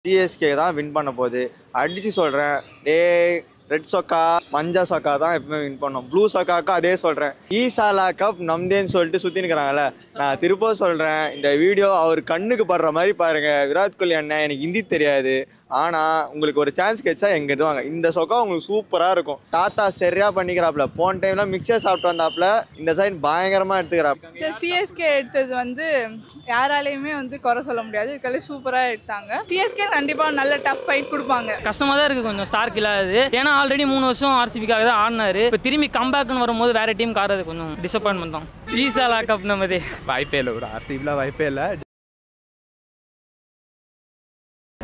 CSK தான் win பண்ண போகுது அடிச்சு சொல்கிறேன். டேய் ரெட் சொக்கா மஞ்சள் சொக்கா தான் எப்பவுமே வின் பண்ணோம். ப்ளூ சொக்காக்கா அதே சொல்கிறேன். ஈசாலா கப் நம்தேன்னு சொல்லிட்டு சுற்றி நிற்கிறாங்கல்ல, நான் திரும்ப சொல்கிறேன், இந்த வீடியோ அவர் கண்ணுக்கு படுற மாதிரி பாருங்கள். விராட் கோலி அண்ணன் எனக்கு ஹிந்தி தெரியாது, ஆனால் உங்களுக்கு ஒரு சான்ஸ் கிடைச்சா எங்கே இதுவாங்க. இந்த சொக்கா உங்களுக்கு சூப்பராக இருக்கும். தாத்தா சரியாக பண்ணிக்கிறாப்புல. போன டைம்லாம் மிக்சர் சாப்பிட்டு வந்தாப்புல, இந்த சைட் பயங்கரமாக எடுத்துக்கிறாப்புல. சிஎஸ்கே எடுத்தது வந்து யாராலையுமே வந்து குறை சொல்ல முடியாது. இதுக்காலே சூப்பராக எடுத்தாங்க. சிஎஸ்கே கண்டிப்பாக நல்ல டஃப் ஃபைட் கொடுப்பாங்க. கஷ்டமாக தான் இருக்குது கொஞ்சம் ஸ்டார்க் இல்லாது. ஏன்னா ஆல்ரெடி 3 வருஷம் ஆர்சிபிக்காக தான் ஆடினாரு. இப்போ திரும்பி கம்பேக்னு வரும்போது வேற டீம் ஆடுறது கொஞ்சம் டிசப்பாயின்மெண்ட் தான். ஈசாலா கப் நம்மதே வாய்ப்பே இல்லை ப்ரோ. ஆர்சிபிலாம் வாய்ப்பே இல்லை.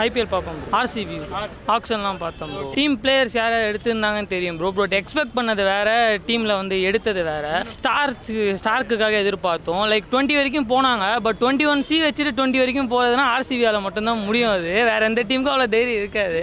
ஐபிஎல் பார்ப்போம் ப்ரோ. ஆர்சிபி ஆக்ஷன்லாம் பார்த்தோம் ப்ரோ. டீம் பிளேயர்ஸ் யாரை எடுத்துருந்தாங்கன்னு தெரியும் ப்ரோ. எக்ஸ்பெக்ட் பண்ணது வேறு, டீமில் வந்து எடுத்தது வேறு. ஸ்டார்க்குக்காக எதிர்பார்த்தோம். லைக் 20 வரைக்கும் போனாங்க. பட் 21C வச்சுட்டு 20 வரைக்கும் போகிறதுனா ஆர்சிபியால் மட்டும்தான் முடியும். அது வேறு எந்த டீமுக்கும் அவ்வளோ தைரியம் இருக்காது.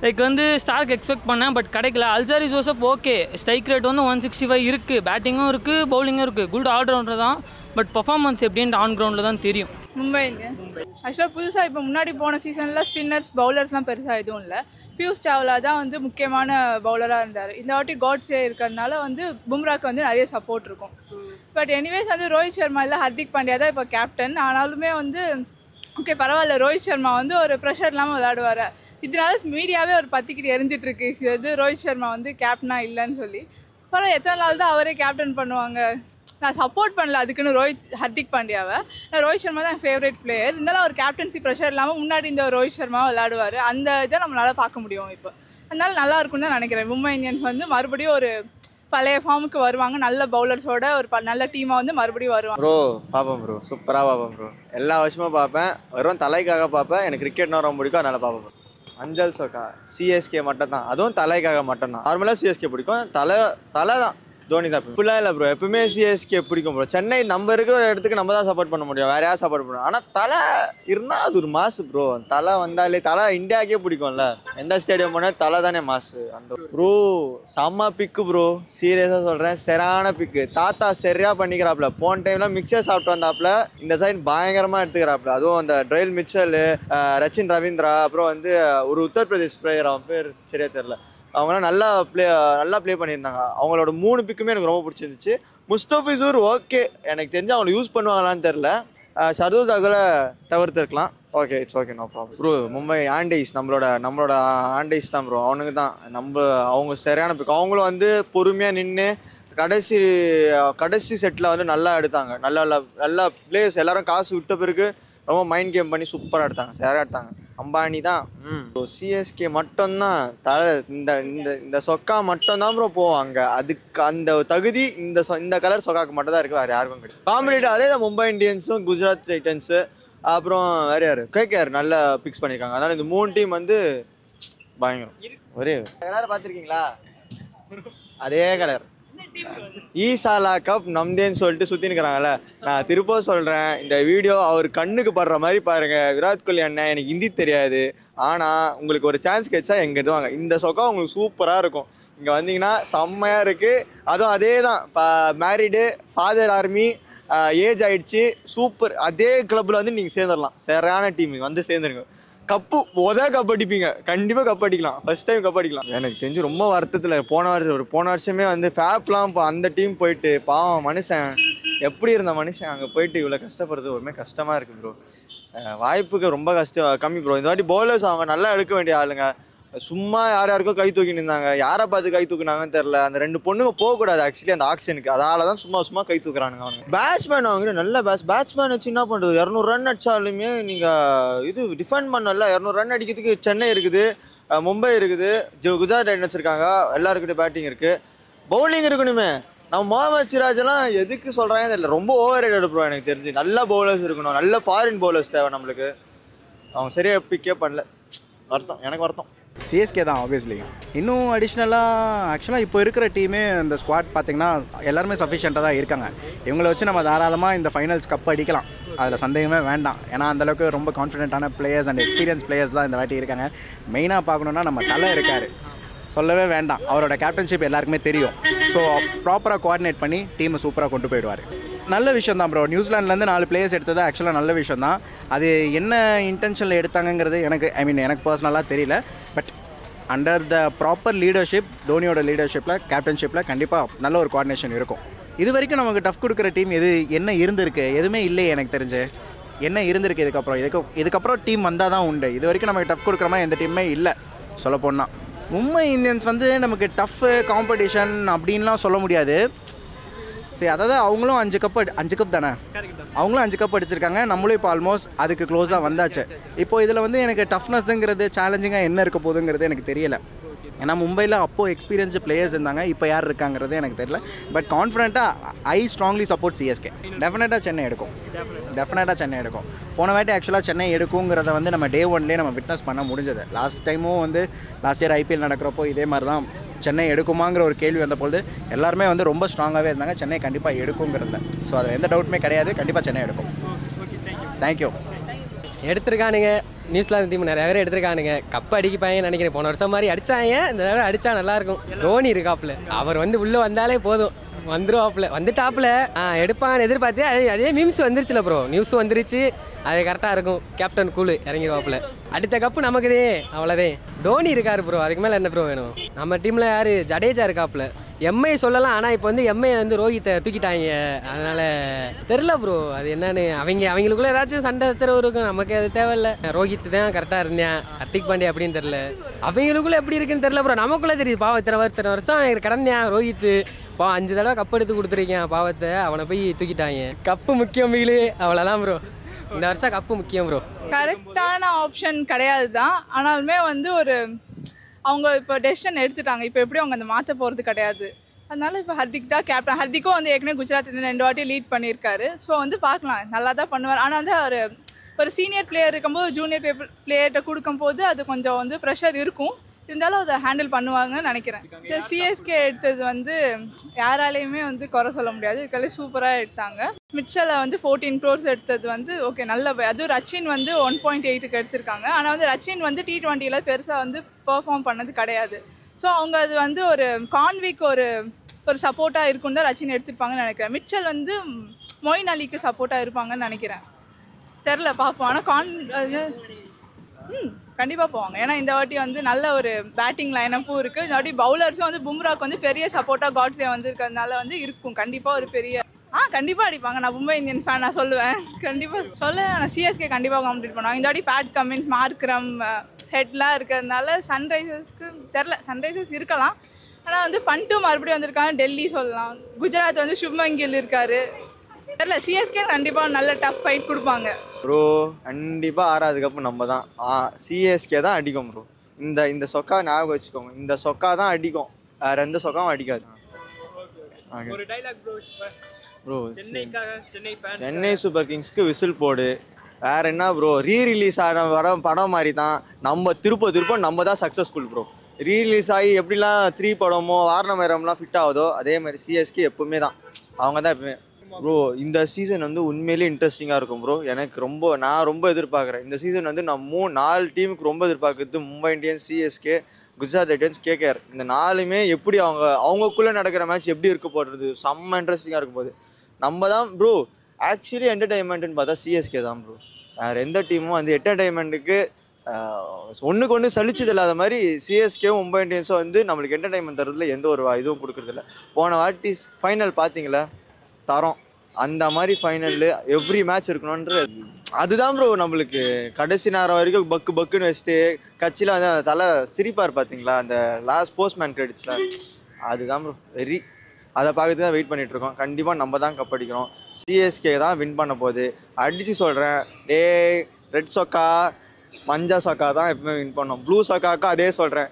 லைக் வந்து ஸ்டார்க் எக்ஸ்பெக்ட் பண்ணேன், பட் கிடைக்கல. Alzarri Joseph okay, strike rate வந்து 165 இருக்குது, பேட்டிங்கும் இருக்குது, பவுலிங்கும் இருக்குது, குட் ஆல்ரவுண்டர் தான். பட் பர்ஃபார்மன்ஸ் எப்படின்ட்டு ஆன் கிரவுண்டில் தான் தெரியும். மும்பை இந்தியன்ஸ் ஆக்சுவலாக புதுசாக இப்போ முன்னாடி போன சீசனில் ஸ்பின்னர்ஸ் பவுலர்ஸ்லாம் பெருசாக எதுவும் இல்லை. பியூஷ் சாவ்லா தான் வந்து முக்கியமான பவுலராக இருந்தார். இந்த வாட்டி காட்ஸே இருக்கிறதுனால வந்து பும்ராக்கு வந்து நிறைய சப்போர்ட் இருக்கும். பட் எனிவேஸ் வந்து ரோஹித் சர்மா இல்லை, ஹர்திக் பாண்டியா தான் இப்போ கேப்டன். ஆனாலுமே வந்து ஓகே பரவாயில்ல, ரோஹித் சர்மா வந்து ஒரு ப்ரெஷர் இல்லாமல் விளையாடுவார். இதனால மீடியாவே ஒரு பத்திக்கிட்டு எரிஞ்சிட்ருக்கு, இது ரோஹித் சர்மா வந்து கேப்டனாக இல்லைன்னு சொல்லி. பரவாயில்ல, எத்தனை நாள் தான் அவரே கேப்டன் பண்ணுவாங்க. நான் சப்போர்ட் பண்ணல அதுக்குன்னு ஹர்திக் பாண்டியாவை. நான் ரோஹித் சர்மா தான் என் ஃபேவரட் பிளேயர். இருந்தாலும் அவர் கேப்டன்சி ப்ரெஷர் இல்லாமல் முன்னாடி இந்த ரோஹித் சர்மா விளையாடுவார். அந்த இதை நம்மளால் பார்க்க முடியும் இப்போ. அதனால நல்லா இருக்கும்னு தான் நினைக்கிறேன். மும்பை இந்தியன்ஸ் வந்து மறுபடியும் ஒரு பழைய ஃபார்முக்கு வருவாங்க. நல்ல பவுலர்ஸோட ஒரு நல்ல டீமாக வந்து மறுபடியும் வருவாங்க. ப்ரோ பார்ப்பேன் ப்ரோ, சூப்பராக பார்ப்பேன் ப்ரோ. எல்லா வருஷமும் பார்ப்பேன். வெறும் தலைக்காக பார்ப்பேன். எனக்கு கிரிக்கெட்னா ரொம்ப பிடிக்கும், அதனால் பார்ப்பேன். மஞ்சள் சொக்கா சிஎஸ்கே மட்டும் தான், அதுவும் தலைக்காக மட்டும்தான். நார்மலாக சிஎஸ்கே பிடிக்கும், தலை தான் தோனி தான். இப்படிலாம் இல்லை ப்ரோ, எப்பவுமே சிஎஸ்கே பிடிக்கும் ப்ரோ. சென்னை நம்ம இருக்கிற இடத்துக்கு நம்ம தான் சப்போர்ட் பண்ண முடியும், வேற யாரும் சப்போர்ட் பண்ணுவோம். ஆனால் தலை இருந்தால் அது ஒரு மாசு ப்ரோ. தலை வந்தாலே தலை இந்தியாவுக்கே பிடிக்கும்ல. எந்த ஸ்டேடியம் போனால் தலை தானே மாசு. அந்த ப்ரோ செம்ம பிக்கு ப்ரோ, சீரியஸாக சொல்கிறேன், சரியான பிக்கு. தாத்தா சரியாக பண்ணிக்கிறாப்புல. போன டைம்லாம் மிக்சர் சாப்பிட்டு வந்தாப்புல, இந்த சைட் பயங்கரமாக எடுத்துக்கிறாப்புல. அதுவும் அந்த ட்ரைல் மிச்சல், ரச்சின் ரவீந்திரா, அப்புறம் வந்து ஒரு உத்தரப்பிரதேஷ் பிளேயர், அவன் பேர் சரியா தெரில, அவங்களாம் நல்லா ப்ளே பண்ணியிருந்தாங்க. அவங்களோட 3 பிக்குமே எனக்கு ரொம்ப பிடிச்சிருந்துச்சு. முஸ்தபிசூர் ஓகே, எனக்கு தெரிஞ்சு அவங்க யூஸ் பண்ணுவாங்களான்னு தெரில. ஷர்துல் தாக்கூரை தவிர்த்துருக்கலாம். Okay, it's okay, no problem bro. Mumbai ஆண்டைஸ் நம்மளோட ஆண்டைஸ் தான் ப்ரோ. அவனுக்கு தான் அவங்க சரியான பிக். அவங்களும் வந்து பொறுமையாக நின்று கடைசி செட்டில் வந்து நல்லா எடுத்தாங்க. நல்ல பிளேயர்ஸ் எல்லாரும் காசு விட்ட பிறகு ரொம்ப மைண்ட் கேம் பண்ணி சூப்பராக எடுத்தாங்க, சரியாக எடுத்தாங்க. அம்பானி தான். சிஎஸ்கே மட்டும்தான் தலை. இந்த சொக்கா மட்டும்தான் ப்ரோ போவாங்க. அதுக்கு அந்த தகுதி இந்த கலர் சொக்காக்கு மட்டும் தான் இருக்குது, வேறு யாருக்கும் கிடையாது. காம்படிட்டர் அதே தான் மும்பை இந்தியன்ஸும் குஜராத் டைட்டன்ஸு, அப்புறம் வேறு யார் கேகேஆர் நல்லா பிக்ஸ் பண்ணியிருக்காங்க. அதனால் இந்த 3 டீம் வந்து பயங்கரம். ஒரே கலர் பார்த்துருக்கீங்களா? அதே கலர். ஈசாலா கப் நம்தேன்னு சொல்லிட்டு சுற்றி நிற்கிறாங்கல்ல, நான் திரும்ப சொல்கிறேன், இந்த வீடியோ அவர் கண்ணுக்கு படுற மாதிரி பாருங்கள். விராட் கோலி அண்ணன் எனக்கு ஹிந்தி தெரியாது, ஆனால் உங்களுக்கு ஒரு சான்ஸ் கிடைச்சா எங்கே இதுவாங்க. இந்த சொக்கா உங்களுக்கு சூப்பராக இருக்கும். இங்கே வந்தீங்கன்னா செம்மையாக இருக்குது. அதுவும் அதே தான், இப்போ மேரிடு, ஃபாதர் ஆர்மி, ஏஜ் ஆகிடுச்சு, சூப்பர். அதே கிளப்பில் வந்து நீங்கள் சேர்ந்துடலாம். சரியான டீம் வந்து சேர்ந்துருங்க. கப்பு கப் அடிப்பீங்க, கண்டிப்பாக கப் அடிக்கலாம். ஃபர்ஸ்ட் டைம் கப் அடிக்கலாம். எனக்கு தெரிஞ்சு ரொம்ப வருத்தத்தில் போன வருஷமே வந்து ஃபேப்லாம் அந்த டீம் போயிட்டு, பாவம் மனுஷன் எப்படி இருந்த மனுஷன் அங்கே போயிட்டு இவ்வளோ கஷ்டப்படுறது ஒருமே கஷ்டமாக இருக்குது ப்ரோ. வாய்ப்புக்கு ரொம்ப கம்மி ப்ரோ. இந்த வாட்டி பவுலர்ஸ் அவங்க நல்லா எடுக்க வேண்டிய ஆளுங்க. சும்மா யாருக்கோ கை தூக்கி நின்றாங்க, யாரை பார்த்து கை தூக்குனாங்கன்னு தெரில. அந்த 2 பொண்ணுங்க போகக்கூடாது ஆக்சுவலி அந்த ஆக்ஷனுக்கு, அதனால தான் சும்மா கை தூக்குறானுங்க. அவங்க பேட்ஸ்மேன் அவங்க நல்ல பேட்ஸ்மேன் வச்சு என்ன பண்ணுறது? 200 ரன் அடித்தாலுமே நீங்கள் இது டிஃபெண்ட் பண்ணல. 200 ரன் அடிக்கிறதுக்கு சென்னை இருக்குது, மும்பை இருக்குது, குஜராத் டைட்டன்ஸ் இருக்காங்க, எல்லாருக்கிட்ட பேட்டிங் இருக்குது, பவுலிங் இருக்கணுமே. நம்ம முகமது சிராஜெல்லாம் எதுக்கு சொல்கிறாங்க தெரியல, ரொம்ப ஓவர் ரேட் எடுப்போம். எனக்கு தெரிஞ்சு நல்ல பவுலர்ஸ் இருக்கணும், நல்ல ஃபாரின் பவுலர்ஸ் தேவை நம்மளுக்கு. அவங்க சரியாக பிக்கே பண்ணல. எனக்கு வருத்தம். சிஎஸ்கே தான் ஆப்வியஸ்லி. இன்னும் அடிஷ்னலாக ஆக்சுவலாக இப்போ இருக்கிற டீமே இந்த ஸ்குவாட் பார்த்திங்கன்னா எல்லாருமே சஃபிஷியண்ட்டாக தான் இருக்காங்க. இவங்களை வச்சு நம்ம தாராளமாக இந்த ஃபைனல்ஸ் கப் அடிக்கலாம், அதில் சந்தேகமே வேண்டாம். ஏன்னா அந்தளவுக்கு ரொம்ப கான்ஃபிடென்ட்டான பிளேயர்ஸ் அண்ட் எக்ஸ்பீரியன்ஸ் பிளேயர்ஸ் தான் இந்த வாட்டி இருக்காங்க. மெயினாக பார்க்கணுன்னா நம்ம தலை இருக்கார், சொல்லவே வேண்டாம். அவரோட கேப்டன்ஷிப் எல்லாருக்குமே தெரியும். ஸோ ப்ராப்பராக கோஆர்டினேட் பண்ணி டீமை சூப்பராக கொண்டு போயிடுவார். நல்ல விஷயம் தான் ப்ரோ. நியூசிலாண்ட்லேருந்து 4 பிளேயர்ஸ் எடுத்தது ஆக்சுவலாக நல்ல விஷயம் தான். அது என்ன இன்டென்ஷனில் எடுத்தாங்கங்கிறது எனக்கு பர்சனலாக தெரியல. But under the proper leadership, தோனியோட லீடர்ஷிப்பில், கேப்டன்ஷிப்பில் கண்டிப்பாக நல்ல ஒரு கோஆர்டினேஷன் இருக்கும். இது வரைக்கும் நமக்கு டஃப் கொடுக்குற டீம் என்ன இருந்திருக்கு? எதுவுமே இல்லையே எனக்கு தெரிஞ்சு. என்ன இருந்திருக்கு இதுக்கப்புறம் டீம் வந்தால் தான் உண்டு. இது வரைக்கும் நமக்கு டஃப் கொடுக்குற மாதிரி எந்த டீமே இல்லை சொல்லப்போனால். மும்பை இந்தியன்ஸ் நமக்கு டஃப்பு காம்படிஷன் அப்படின்லாம் சொல்ல முடியாது. சரி, அதாவது அவங்களும் 5 கப் தானே, அவங்களும் 5 கப் அடிச்சிருக்காங்க. நம்மளும் இப்போ ஆல்மோஸ்ட் அதுக்கு க்ளோஸாக வந்தாச்சு. இப்போ இதில் எனக்கு டஃப்னஸ்ங்கிறது சேலஞ்சிங்காக என்ன இருக்க போகுதுங்கிறது எனக்கு தெரியலை. ஏன்னா மும்பையில் அப்போது எக்ஸ்பீரியன்ஸ்டு பிளேயர்ஸ் இருந்தாங்க, இப்போ யார் இருக்காங்கிறது எனக்கு தெரியல. பட் கான்ஃபிடென்ட்டாக ஐ ஸ்ட்ராங்லி சப்போர்ட் சிஎஸ்கே. டெஃபினட்டாக சென்னை எடுக்கும். போன வாட்டி ஆக்சுவலாக சென்னை எடுக்குங்கிறத நம்ம டே 1லேயே நம்ம விட்னஸ் பண்ண முடிஞ்சது. லாஸ்ட் இயர் ஐபிஎல் நடக்கிறப்போ இதே மாதிரி தான் சென்னை எடுக்குமாங்கிற ஒரு கேள்வி வந்தபோது எல்லாருமே ரொம்ப ஸ்ட்ராங்காகவே இருந்தாங்க சென்னை கண்டிப்பாக எடுக்குங்கிறதுல. ஸோ அதில் எந்த டவுட்டுமே கிடையாது, கண்டிப்பாக சென்னை எடுக்கும். தேங்க்யூ. எடுத்திருக்கானுங்க, நியூசிலாந்து டீம் நிறைய பேர் எடுத்திருக்கானுங்க. கப் அடிப்பாங்கன்னு நினைக்கிறேன். போன வருஷம் மாதிரி அடித்தாங்க, இந்த தடவை அடித்தா நல்லாயிருக்கும். தோனி இருக்காப்புல, அவர் உள்ளே வந்தாலே போதும், வந்துட்டாப்புல எடுப்பான்னு எதிர்பார்த்து அதே மீம்ஸ் வந்துருச்சுல ப்ரோ, நியூஸும் வந்துருச்சு. அது கரெக்டாக இருக்கும். கேப்டன் கூலு இறங்கிடுவாப்புல. அடுத்த கப்பு நமக்குதே, அவ்வளோதான். தோனி இருக்காரு ப்ரோ, அதுக்கு மேலே என்ன ப்ரோ வேணும்? நம்ம டீமில் யார்? ஜடேஜா இருக்காப்புல. எம்ஐ சொல்லலாம், ஆனால் இப்போ எம்ஐ ரோஹித்தை தூக்கிட்டாங்க. அதனால் தெரில ப்ரோ அது என்னன்னு. அவங்களுக்குள்ளே ஏதாச்சும் சண்டை சச்சரவு இருக்கும், நமக்கு அது தேவையில்லை. ரோஹித் தான் கரெக்டாக இருந்தேன், ஹர்திக் பாண்டியா அப்படின்னு தெரில. அவங்களுக்குள்ளே எப்படி இருக்குன்னு தெரில ப்ரோ, நமக்குள்ளே தெரியுது. பாவம் இத்தனை வருஷம் கடந்தேன் ரோஹித். 5 தடவை கப் எடுத்து கொடுத்துருக்கேன், பாவத்தை அவனை போய் தூக்கிட்டாங்க. கப்பு முக்கியம் மீளு, அவ்வளோதான் ப்ரோ. இந்த வருஷம் கப்பு முக்கியம் ப்ரோ. கரெக்டான ஆப்ஷன் கிடையாது தான், ஆனாலுமே ஒரு அவங்க இப்போ டெசிஷன் எடுத்துட்டாங்க. இப்போ எப்படி அவங்க அந்த மாற்ற போகிறது கிடையாது. அதனால இப்போ ஹர்திக் தான் கேப்டன். ஹர்திக்கும் ஏற்கனவே குஜராத் 2 வாட்டி லீட் பண்ணியிருக்காரு. ஸோ பார்க்கலாம், நல்லா தான் பண்ணுவார். ஆனால் ஒரு சீனியர் பிளேயர் இருக்கும்போது ஜூனியர் பிளேயர்கிட்ட கொடுக்கும்போது அது கொஞ்சம் ப்ரெஷர் இருக்கும். இருந்தாலும் அதை ஹேண்டில் பண்ணுவாங்கன்னு நினைக்கிறேன். சரி, சிஎஸ்கே எடுத்தது யாராலையுமே குறை சொல்ல முடியாது. இதுக்கெல்லாம் சூப்பராக எடுத்தாங்க. மிச்சலை 14 crores எடுத்தது ஓகே நல்ல. அதுவும் ரச்சின் 1.8க்கு எடுத்திருக்காங்க. ஆனால் ரச்சின் T20ல பெருசாக பெர்ஃபார்ம் பண்ணது கிடையாது. ஸோ அவங்க அது ஒரு கான்விக்கு ஒரு சப்போர்ட்டாக இருக்குன்னு தான் ரச்சின் எடுத்திருப்பாங்கன்னு நினைக்கிறேன். மிச்சல் மொயின் அலிக்கு சப்போர்ட்டாக இருப்பாங்கன்னு நினைக்கிறேன். தெரில, பார்ப்போம். ஆனால் கண்டிப்பாக போவாங்க. ஏன்னா இந்த வாட்டி நல்ல ஒரு பேட்டிங் லைனப்பும் இருக்குது. இந்த வாட்டி பவுலர்ஸும் பும்ராக்கு பெரிய சப்போர்ட்டாக காட்ஸே இருக்கிறதுனால இருக்கும். கண்டிப்பாக ஒரு பெரிய கண்டிப்பாக அடிப்பாங்க. நான் மும்பை இந்தியன்ஸ் ஃபேன், நான் சொல்லுவேன். கண்டிப்பாக ஆனால் சிஎஸ்கே கண்டிப்பாக காம்பீட் பண்ணுவாங்க. இந்த வாட்டி பேட் கமின்ஸ், மார்க்ரம், ஹெட்லாம் இருக்கிறதுனால சன்ரைசர்ஸ்க்கு தெரில. சன்ரைசர்ஸ் இருக்கலாம், ஆனால் பண்ட்டு மறுபடியும் வந்திருக்காங்க. டெல்லி சொல்லலாம். குஜராத் சுப்மன் கில் இருக்காரு. தெரியல, சிஎஸ்கே கண்டிப்பாக நல்ல டஃப் ஃபைட் கொடுப்பாங்க ப்ரோ. கண்டிப்பாக 6வது கப்பு நம்ம தான். சிஎஸ்கே தான் அடிக்கும் ப்ரோ. இந்த சொக்கா ஞாபகம் வச்சுக்கோங்க, இந்த சொக்கா தான் அடிக்கும், வேறு எந்த சொக்காவும் அடிக்காது. ப்ரோ சென்னை சூப்பர் கிங்ஸ்க்கு விசில் போடு. வேறு என்ன ப்ரோ, ரீரிலீஸ் ஆன படம் மாதிரி தான். நம்ம திருப்ப நம்ம தான் சக்ஸஸ்ஃபுல் ப்ரோ. ரீரிலீஸ் ஆகி எப்படிலாம் 3 படமோ வாரணமேரம்லாம் ஃபிட் ஆகுதோ அதே மாதிரி சிஎஸ்கே எப்பவுமே தான், அவங்க தான் எப்பவுமே ப்ரோ. இந்த சீசன் உண்மையிலே இன்ட்ரெஸ்டிங்காக இருக்கும் ப்ரோ. நான் ரொம்ப எதிர்பார்க்குறேன் இந்த சீசன். நான் 4 டீமுக்கு ரொம்ப எதிர்பார்க்குறது Mumbai Indians, CSK, Gujarat Titans, KKR. இந்த 4மே எப்படி அவங்களுக்குள்ளே நடக்கிற மேட்ச் எப்படி இருக்க போடுறது, செம்ம இன்ட்ரெஸ்டிங்காக இருக்கும் போது. நம்ம தான் ப்ரோ ஆக்சுவலி என்டர்டைன்மெண்ட்டுன்னு பார்த்தா சிஎஸ்கே தான் ப்ரோ. வேறு எந்த டீமும் என்டர்டைன்மெண்ட்டுக்கு ஒன்றுக்கு ஒன்று சலிச்சது இல்லாத மாதிரி சிஎஸ்கேவும் மும்பை இந்தியன்ஸும் நம்மளுக்கு என்டர்டைன்மெண்ட் தரதுல எந்த ஒரு இதுவும் கொடுக்குறதில்ல. போன வாட்டி ஃபைனல் பார்த்தீங்களா, தரோம். அந்த மாதிரி ஃபைனலில் எவ்ரி மேட்ச் இருக்கணுன்ற அதுதான் ப்ரோ. நம்மளுக்கு கடைசி நேரம் வரைக்கும் பக்குன்னு வச்சுட்டு கட்சியில் அந்த தலை சிரிப்பார் பார்த்தீங்களா, அந்த லாஸ்ட் போஸ்ட்மேன் கிரெடிட்ஸில், அதுதான் ப்ரோ வெரி. அதை பார்க்கறது தான் வெயிட் பண்ணிகிட்ருக்கோம். கண்டிப்பாக நம்ம தான் கப் அடிக்கிறோம். சிஎஸ்கே தான் வின் பண்ண போகுது. அடித்து சொல்கிறேன், ரெட் சொக்கா மஞ்சா சொக்கா தான் எப்பவுமே வின் பண்ணோம். ப்ளூ சொக்காக்கா அதே சொல்கிறேன்.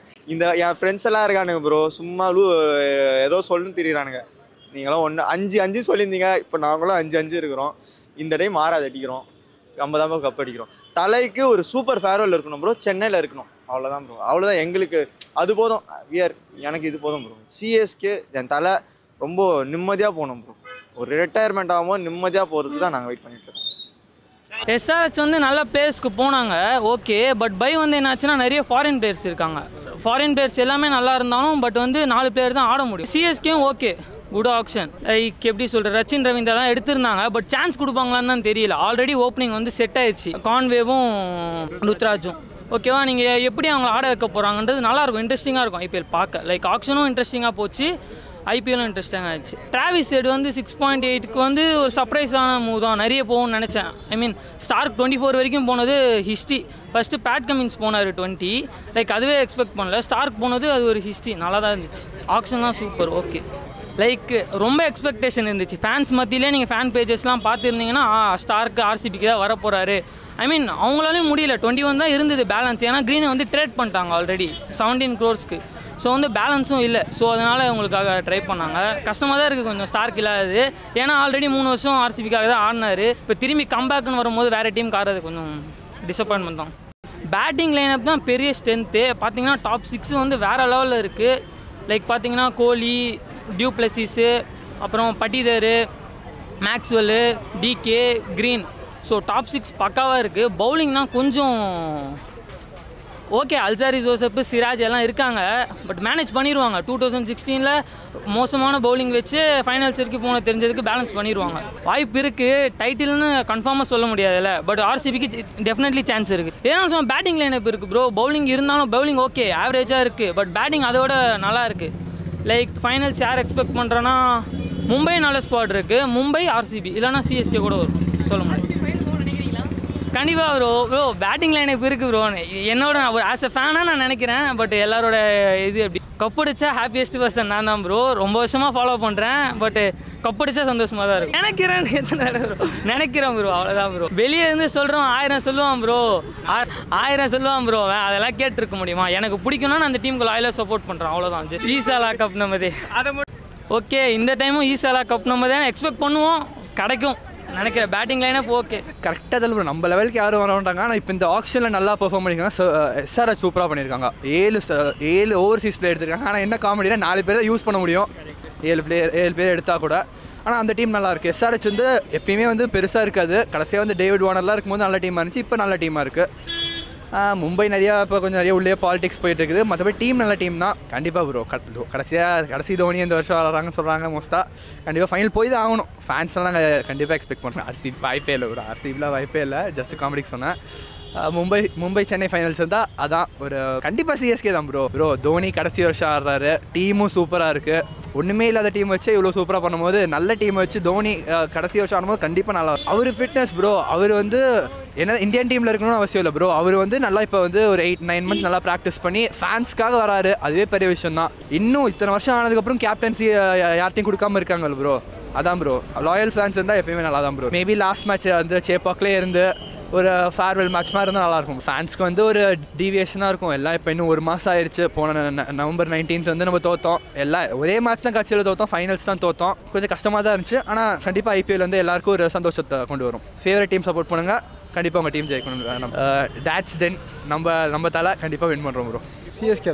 என் ஃப்ரெண்ட்ஸ் எல்லாம் இருக்கானுங்க ப்ரோ, சும்மா ஏதோ சொல்லுன்னு தெரியுறானுங்க. நீங்களும் 5-5 சொல்லியிருந்தீங்க, இப்போ நாங்களும் 5-5 இருக்கிறோம். இந்த டைம் 6வது அடிக்கிறோம், நம்ம தான் கப் அடிக்கிறோம். தலைக்கு ஒரு சூப்பர் ஃபேர்வெல் இருக்கணும் ப்ரோ, சென்னையில் இருக்கணும், அவ்வளோதான் ப்ரோ. அவ்வளோதான் எங்களுக்கு, அது போதும். எனக்கு இது போதும் ப்ரோ. சிஎஸ்கே என் தலை ரொம்ப நிம்மதியாக போகணும் ப்ரோ. ஒரு ரிட்டையர்மெண்ட் ஆகும்போது நிம்மதியாக போகிறது தான் நாங்கள் வெயிட் பண்ணிட்டு இருக்கோம். எஸ்ஆர்ஹெச் நல்ல பிளேயர்ஸ்க்கு போனாங்க, ஓகே. பட் பை என்னாச்சுன்னா நிறைய ஃபாரின் பிளேயர்ஸ் இருக்காங்க. ஃபாரின் பிளேயர்ஸ் எல்லாமே நல்லா இருந்தாலும் பட் 4 பிளேயர் தான் ஆட முடியும். சிஎஸ்கேவும் ஓகே, குட் ஆப்ஷன். லைக் எப்படி சொல்கிற, ரச்சின் ரவீந்திரலாம் எடுத்திருந்தாங்க, பட் சான்ஸ் கொடுப்பாங்களான்னு தான் தெரியல. ஆல்ரெடி ஓப்பனிங் வந்து செட் ஆயிடுச்சு, கான்வேவும் ருத்ராஜும். ஓகேவா, நீங்கள் எப்படி அவங்க ஆட வைக்க போகிறாங்கன்றது நல்லாயிருக்கும், இன்ட்ரெஸ்டிங்காக இருக்கும் ஐபிஎல் பார்க்க. லைக் ஆக்ஷனும் இன்ட்ரெஸ்டிங்காக போச்சு, ஐபிஎல்லும் இன்ட்ரெஸ்டிங்காக ஆயிடுச்சு. டிராவிஸ் ஹெட் வந்து 6.8க்கு வந்து ஒரு சர்ப்ரைஸான மூவ் தான், நிறைய போகும்னு நினச்சேன். ஐ மீன் ஸ்டார்க் 24 வரைக்கும் போனது ஹிஸ்ட்ரி. ஃபஸ்ட்டு பேட் கமின்ஸ் போனார் 20, லைக் அதுவே எக்ஸ்பெக்ட் பண்ணல. ஸ்டார்க் போனது அது ஒரு ஹிஸ்ட்ரி, நல்லா தான் இருந்துச்சு. ஆக்ஷன்லாம் சூப்பர், ஓகே. லைக் ரொம்ப எக்ஸ்பெக்டேஷன் இருந்துச்சு ஃபேன்ஸ் மத்தியிலே. நீங்கள் ஃபேன் பேஜஸ்லாம் பார்த்துருந்தீங்கன்னா ஸ்டார்க்கு ஆர்சிபிக்கு தான் வரப்போகிறாரு. ஐ மீன் அவங்களாலையும் முடியல, 21 தான் இருந்தது பேலன்ஸ். ஏன்னா க்ரீனை வந்து ட்ரேட் பண்ணிட்டாங்க ஆல்ரெடி 17 crores. ஸோ வந்து பேலன்ஸும் இல்லை. ஸோ அதனால் அவங்களுக்காக ட்ரை பண்ணாங்க. கஷ்டமாக தான் இருக்குது கொஞ்சம் ஸ்டார்க் இல்லாதது. ஏன்னா ஆல்ரெடி 3 வருஷம் ஆர்சிபிக்காக தான் ஆடினார். இப்போ திரும்பி கம்பேக்குன்னு வரும்போது வேறு டீம் ஆடுறது கொஞ்சம் டிசப்பாயின்மெண்ட் தான். பேட்டிங் லைனப் தான் பெரிய ஸ்ட்ரென்த்து. பார்த்தீங்கன்னா டாப் 6 வந்து வேறு லெவலில் இருக்குது. லைக் பார்த்தீங்கன்னா கோலி, டியூ பிளஸிஸு, அப்புறம் Patidar, Maxwell, DK, Green. So top 6 பக்காவாக இருக்குது. பவுலிங் தான் கொஞ்சம் ஓகே. அல்சாரி, ஜோசப், சிராஜ் எல்லாம் இருக்காங்க, பட் மேனேஜ் பண்ணிடுவாங்க. 2016 மோசமான பவுலிங் வச்சு ஃபைனல்ஸ் வரைக்கும் போன தெரிஞ்சதுக்கு பேலன்ஸ் பண்ணிடுவாங்க. வாய்ப்பு இருக்குது, டைட்டில்னு கன்ஃபார்மாக சொல்ல முடியாதுல்ல, பட் ஆர்சிபிக்கு டெஃபினெட்லி சான்ஸ் இருக்குது. ஏன்னா சொன்னால் பேட்டிங் லைனப் இருக்குது ப்ரோ. பவுலிங் இருந்தாலும் பவுலிங் ஓகே ஆவரேஜாக இருக்குது, பட் பேட்டிங் அதோட நல்லா இருக்குது. லைக் ஃபைனல்ஸ் யார் எக்ஸ்பெக்ட் பண்ணுறேன்னா மும்பை நல்ல ஸ்குவாட் இருக்குது. மும்பை, ஆர்சிபி இல்லைனா சிஎஸ்கே கூட வரும், சொல்ல முடியாது. கண்டிப்பாக ப்ரோ பேட்டிங் லைனப் இருக்குது ப்ரோ. என்னோட ஒரு ஆஸ் எ ஃபேனாக நான் நினைக்கிறேன். பட் எல்லாரோட இது எப்படி கப்படிச்சா ஹாப்பியஸ்ட் பர்சன் நான் தான் ப்ரோ. ரொம்ப வருஷமாக ஃபாலோ பண்ணுறேன். பட் கப்படிச்சா சந்தோஷமாக தான் இருக்கும். நினைக்கிறேன் ப்ரோ, அவ்வளோதான் ப்ரோ. வெளியே இருந்து சொல்கிறோம் 1000 சொல்லுவான் ப்ரோ, 1000 சொல்லுவான் ப்ரோ. அதெல்லாம் கேட்டிருக்க முடியுமா? எனக்கு பிடிக்கும்னா நான் அந்த டீமுக்கு லாயலாக சப்போர்ட் பண்ணுறேன், அவ்வளோதான். ஈசாலா கப் நம்மதே ஓகே. இந்த டைமும் ஈசாலா கப் நம்மதே எக்ஸ்பெக்ட் பண்ணுவோம், கிடைக்கும் நினைக்கிறேன். பேட்டிங் லைனப் ஓகே கரெக்டாக தான் ப்ரோ. நம்ம லெவலுக்கு யாரும் வரமாட்டாங்க. ஆனால் இப்போ இந்த ஆக்ஷனில் நல்லா பெர்ஃபார்ம் பண்ணியிருக்காங்க. எஸ்ஆர்எச் சூப்பராக பண்ணியிருக்காங்க. 7 ஓவர்சீஸ் பிளேயர் எடுத்திருக்காங்க. ஆனால் என்ன காமெடினா 4 பேர் தான் யூஸ் பண்ண முடியும், 7 பேர் எடுத்தால் கூட. ஆனால் அந்த டீம் நல்லாயிருக்கு. எஸ்ஆர்எச் வந்து எப்பயுமே வந்து பெருசாக இருக்காது. கடைசியாக வந்து டேவிட் வார்னர்லாம் இருக்கும்போது நல்ல டீமாக இருந்துச்சு, இப்போ நல்ல டீமாக இருக்குது. மும்பை இப்போ கொஞ்சம் நிறைய உள்ளே பாலிடிக்ஸ் போயிட்டு இருக்குது. மற்றபடி டீம் நல்ல டீம் தான். கண்டிப்பாக ப்ரோ கடைசி தோனி இந்த வருஷம் வராங்கன்னு சொல்கிறாங்க. மோஸ்ட்டாக கண்டிப்பாக ஃபைனல் போய் தான் ஆகணும். ஃபேன்ஸ்லாம் நாங்கள் கண்டிப்பாக எக்ஸ்பெக்ட் பண்ணுறோம். ஆர்சிபி வாய்ப்பே இல்லை ப்ரோ, ஆர்சிபிலாம் வாய்ப்பே இல்லை. ஜஸ்ட் காமெடிக்கு சொன்னேன். மும்பை சென்னை ஃபைனல்ஸ் இருந்தால் அதான் ஒரு கண்டிப்பாக சிஎஸ்கே தான் ப்ரோ. தோனி கடைசி வருஷம் ஆடுறாரு, டீமும் சூப்பராக இருக்குது. ஒன்றுமே இல்லாத டீம் வச்சு இவ்வளோ சூப்பராக பண்ணும்போது நல்ல டீம் வச்சு தோனி கடைசி வருஷம் ஆடும்போது கண்டிப்பாக நல்லா இருக்கும். அவர் ஃபிட்னஸ் ப்ரோ. அவர் வந்து என்ன இந்தியன் டீமில் இருக்கணும்னு அவசியம் இல்லை ப்ரோ. அவர் வந்து நல்லா இப்போ வந்து ஒரு 8-9 months நல்லா ப்ராக்டிஸ் பண்ணி ஃபேன்ஸ்க்காக வராரு. அதுவே பெரிய விஷயம் தான். இன்னும் இத்தனை வருஷம் ஆனதுக்கப்புறம் கேப்டன்சி யார்ட்டையும் கொடுக்காம இருக்காங்கல்ல ப்ரோ. அதான் ப்ரோ, லாயல் ஃபேன்ஸ் இருந்தால் எப்பயுமே நல்லா தான் ப்ரோ. மேபி லாஸ்ட் மேட்ச் வந்து சேப்பாக்லேயே இருந்து ஒரு ஃபேர்வெல் மேட்ச் மாதிரி இருந்தால் நல்லாயிருக்கும். ஃபேன்ஸ்க்கு வந்து ஒரு டீவியேஷனாக இருக்கும். எல்லாம் இப்போ இன்னும் 1 மாதம் ஆயிடுச்சு. போன November 19th வந்து நம்ம தோற்றோம். எல்லாம் ஒரே மேட்ச் தான் கட்சியில் தோற்றோம், ஃபைனல்ஸ் தான் தோற்றோம். கொஞ்சம் கஷ்டமாக தான் இருந்துச்சு. ஆனால் கண்டிப்பாக ஐபிஎல் வந்து எல்லாருக்கும் ஒரு சந்தோஷத்தை கொண்டு வரும். ஃபேவரட் டீம் சப்போர்ட் பண்ணுங்கள், கண்டிப்பாக உங்கள் டீம் ஜெயிக்கணும். டேட்ஸ் தென் நம்ம தலை கண்டிப்பாக வின் பண்ணுறோம் ப்ரோ. சிஎஸ்கே